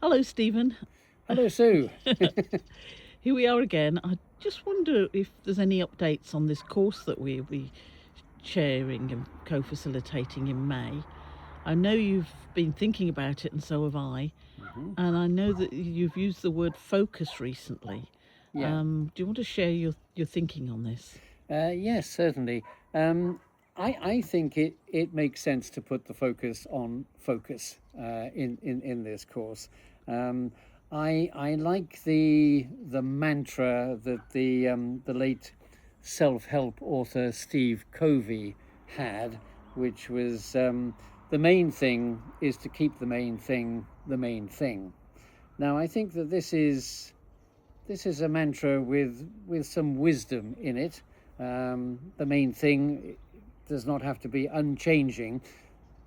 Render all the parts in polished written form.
Hello, Stephen. Hello, Sue. Here we are again. I just wonder if there's any updates on this course that we'll be sharing and co-facilitating in May. I know you've been thinking about it, and so have I. And I know that you've used the word focus recently. Yeah. Do you want to share your thinking on this? Yes, certainly. I think it makes sense to put the focus on focus in this course. I like the mantra that the late self-help author Steve Covey had, which was the main thing is to keep the main thing the main thing. Now, I think that this is a mantra with some wisdom in it. The main thing does not have to be unchanging,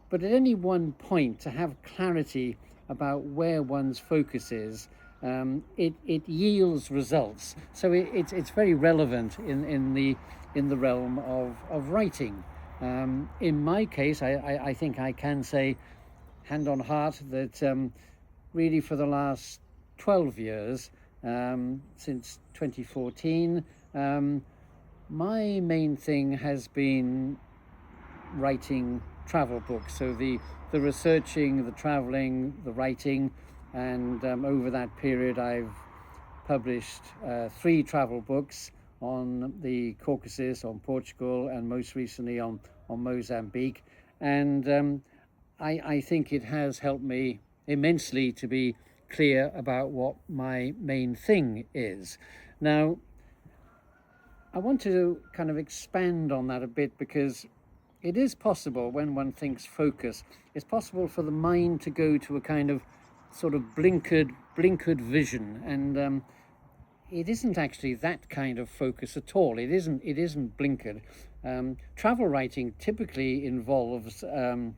but at any one point to have clarity about where one's focus is, it yields results. So it's very relevant in the realm of writing. In my case, I think I can say, hand on heart, that really for the last 12 years, since 2014, my main thing has been writing travel books. So the researching, the traveling, the writing, and over that period I've published 3 travel books on the Caucasus, on Portugal, and most recently on Mozambique. And I think it has helped me immensely to be clear about what my main thing is. Now, I want to kind of expand on that a bit, because it is possible, when one thinks focus, it's possible for the mind to go to a kind of sort of blinkered vision, and it isn't actually that kind of focus at all. It isn't blinkered. Travel writing typically involves a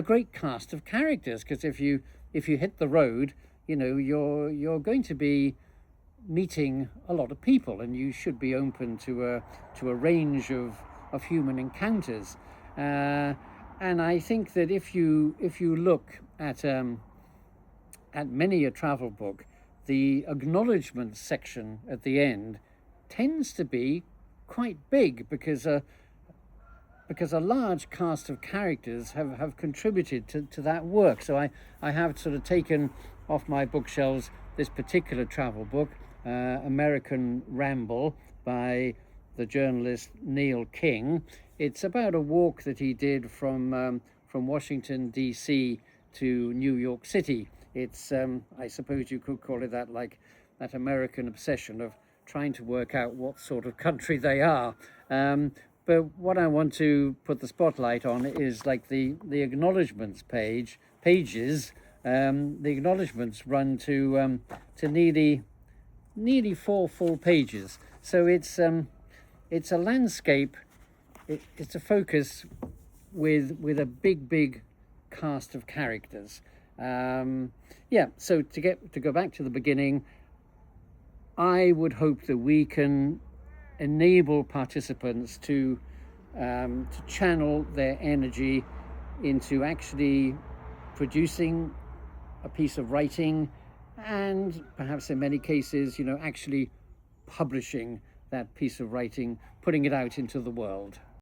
great cast of characters, because if you hit the road, you're going to be meeting a lot of people, and you should be open to a range of human encounters. And I think that if you look at many a travel book, the acknowledgement section at the end tends to be quite big, because a large cast of characters have contributed to that work. So I have sort of taken off my bookshelves this particular travel book, American Ramble, by the journalist Neil King. It's about a walk that he did from Washington, D.C. to New York City. It's, I suppose you could call it that, like that American obsession of trying to work out what sort of country they are. But what I want to put the spotlight on is like the acknowledgements pages. The acknowledgements run to nearly 4 full pages. So it's a landscape. It's a focus with a big cast of characters. So to go back to the beginning, I would hope that we can enable participants to channel their energy into actually producing a piece of writing, and perhaps in many cases, actually publishing that piece of writing, putting it out into the world.